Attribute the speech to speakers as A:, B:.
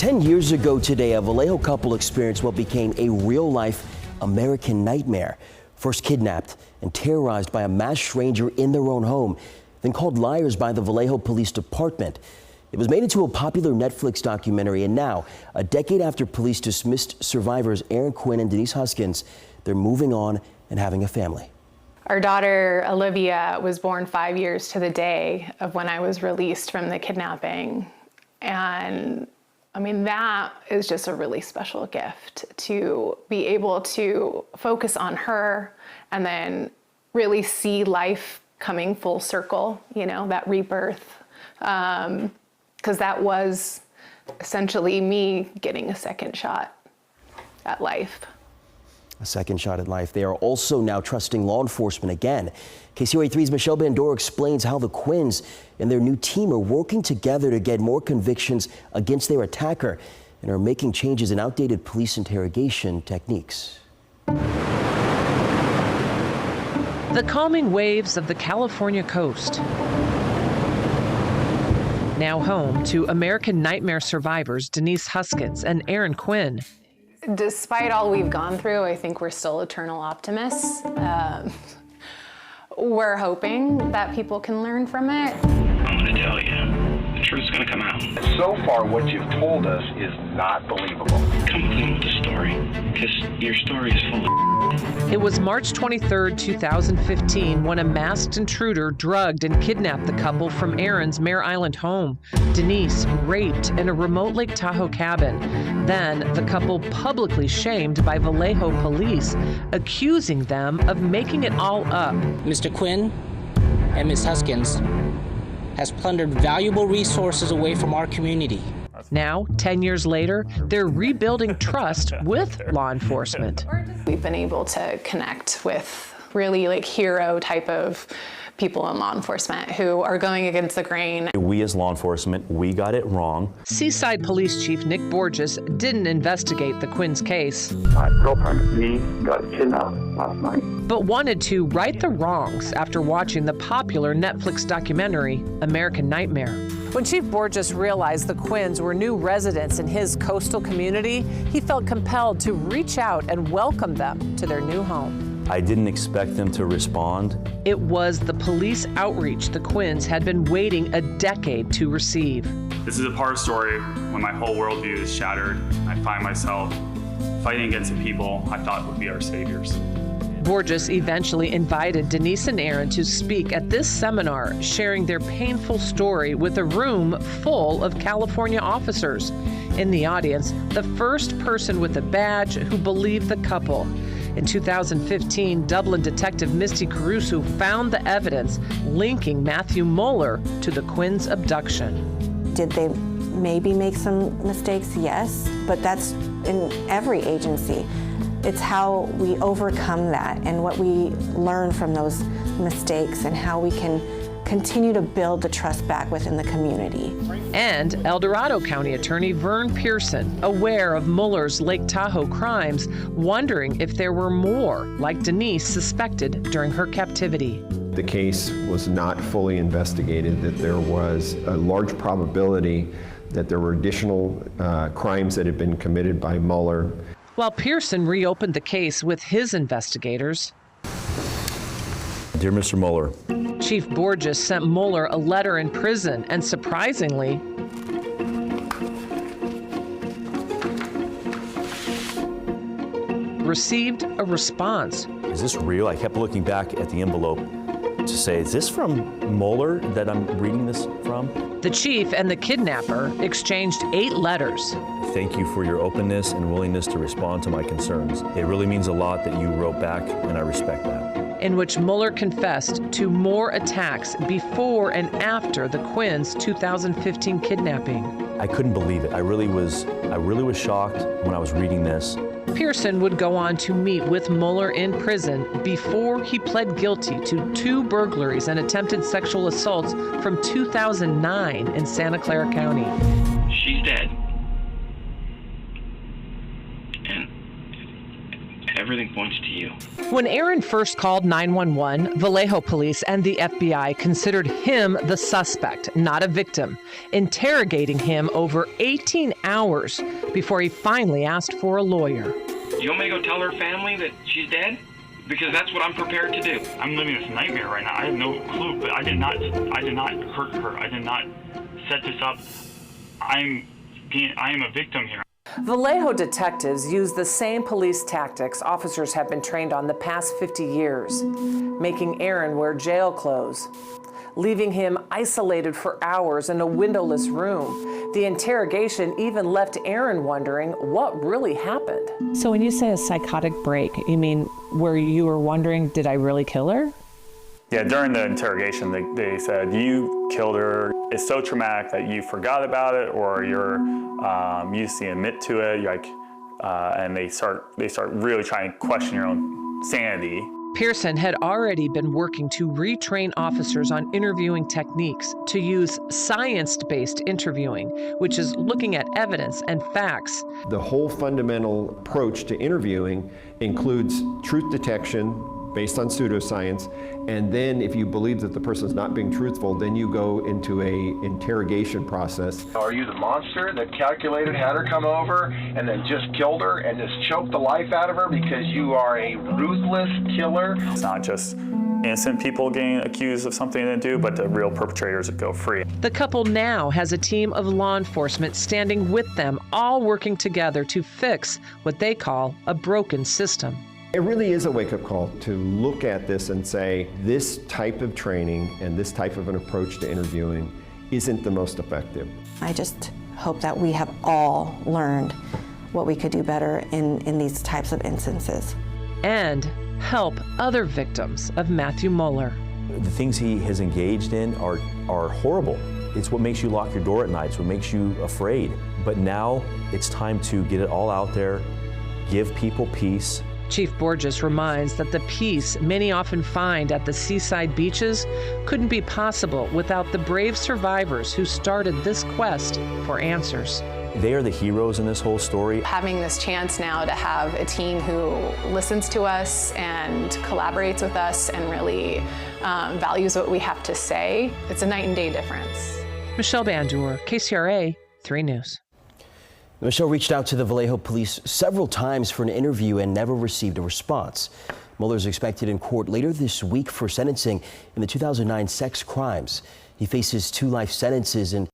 A: 10 years ago today, a Vallejo couple experienced what became a real-life American nightmare. First kidnapped and terrorized by a masked stranger in their own home, then called liars by the Vallejo Police Department. It was made into a popular Netflix documentary, and now, a decade after police dismissed survivors Aaron Quinn and Denise Huskins, they're moving on and having a family.
B: Our daughter, Olivia, was born 5 years to the day of when I was released from the kidnapping. And I mean, that is just a really special gift to be able to focus on her and then really see life coming full circle, you know, that rebirth. Because that was essentially me getting a second shot at life.
A: A second shot at life. They are also now trusting law enforcement again. KCRA 3's Michelle Bandora explains how the Quinns and their new team are working together to get more convictions against their attacker and are making changes in outdated police interrogation techniques.
C: The calming waves of the California coast. Now home to American Nightmare survivors Denise Huskins and Aaron Quinn.
B: Despite all we've gone through, I think we're still eternal optimists. We're hoping that people can learn from it.
D: I'm going to tell you, the truth's going to come out.
E: So far, what you've told us is not believable.
D: Come clean with the story, because your story is full of.
C: It was March 23, 2015, when a masked intruder drugged and kidnapped the couple from Aaron's Mare Island home. Denise raped in a remote Lake Tahoe cabin. Then the couple publicly shamed by Vallejo police, accusing them of making it all up.
F: Mr. Quinn and Ms. Huskins has plundered valuable resources away from our community.
C: Now, 10 years later, they're rebuilding trust with law enforcement.
B: We've been able to connect with really like hero type of people in law enforcement who are going against the grain.
G: We as law enforcement, we got it wrong.
C: Seaside Police Chief Nick Borges didn't investigate the Quinn's case.
H: My girlfriend and me got kidnapped last night,
C: but wanted to right the wrongs after watching the popular Netflix documentary, American Nightmare. When Chief Borges realized the Quinns were new residents in his coastal community, he felt compelled to reach out and welcome them to their new home.
G: I didn't expect them to respond.
C: It was the police outreach the Quinns had been waiting a decade to receive.
I: This is a part of the story when my whole worldview is shattered. I find myself fighting against the people I thought would be our saviors.
C: Borges eventually invited Denise and Aaron to speak at this seminar, sharing their painful story with a room full of California officers. In the audience, the first person with a badge who believed the couple. In 2015, Dublin detective Misty Caruso found the evidence linking Matthew Mueller to the Quinns' abduction.
J: Did they maybe make some mistakes? Yes, but that's in every agency. It's how we overcome that and what we learn from those mistakes and how we can continue to build the trust back within the community.
C: And El Dorado County Attorney Vern Pearson, aware of Mueller's Lake Tahoe crimes, wondering if there were more like Denise suspected during her captivity.
K: The case was not fully investigated, that there was a large probability that there were additional crimes that had been committed by Mueller.
C: While Pearson reopened the case with his investigators,
G: Dear Mr. Mueller,
C: Chief Borges sent Mueller a letter in prison and, surprisingly, received a response.
G: Is this real? I kept looking back at the envelope to say, is this from Mueller that I'm reading this from?
C: The chief and the kidnapper exchanged 8 letters.
G: Thank you for your openness and willingness to respond to my concerns. It really means a lot that you wrote back, and I respect that.
C: In which Mueller confessed to more attacks before and after the Quinns' 2015 kidnapping.
G: I couldn't believe it. I really was shocked when I was reading this.
C: Pearson would go on to meet with Mueller in prison before he pled guilty to 2 burglaries and attempted sexual assaults from 2009 in Santa Clara County.
D: She's dead. And everything points to you.
C: When Aaron first called 911, Vallejo police and the FBI considered him the suspect, not a victim, interrogating him over 18 hours before he finally asked for a lawyer.
D: You want me to go tell her family that she's dead? Because that's what I'm prepared to do.
I: I'm living this nightmare right now. I have no clue, but I did not hurt her. I did not set this up. I am a victim here.
C: Vallejo detectives use the same police tactics officers have been trained on the past 50 years, making Aaron wear jail clothes, leaving him isolated for hours in a windowless room. The interrogation even left Aaron wondering what really happened.
L: So when you say a psychotic break, you mean where you were wondering, did I really kill her?
I: Yeah, during the interrogation, they said, you killed her. It's so traumatic that you forgot about it, or you're used to admit to it. Like, and they start really trying to question your own sanity.
C: Pearson had already been working to retrain officers on interviewing techniques to use science-based interviewing, which is looking at evidence and facts.
K: The whole fundamental approach to interviewing includes truth detection based on pseudoscience, and then if you believe that the person's not being truthful, then you go into a interrogation process.
E: Are you the monster that calculated, had her come over, and then just killed her and just choked the life out of her because you are a ruthless killer?
I: It's not just innocent people getting accused of something they didn't do, but the real perpetrators that go free.
C: The couple now has a team of law enforcement standing with them, all working together to fix what they call a broken system.
K: It really is a wake-up call to look at this and say, this type of training and this type of an approach to interviewing isn't the most effective.
J: I just hope that we have all learned what we could do better in these types of instances.
C: And help other victims of Matthew Mueller.
G: The things he has engaged in are horrible. It's what makes you lock your door at night. It's what makes you afraid. But now it's time to get it all out there, give people peace.
C: Chief Borges reminds that the peace many often find at the seaside beaches couldn't be possible without the brave survivors who started this quest for answers.
G: They are the heroes in this whole story.
B: Having this chance now to have a team who listens to us and collaborates with us and really values what we have to say, it's a night and day difference.
C: Michelle Bandur, KCRA 3 News.
A: Michelle reached out to the Vallejo police several times for an interview and never received a response. Mueller is expected in court later this week for sentencing in the 2009 sex crimes. He faces 2 life sentences and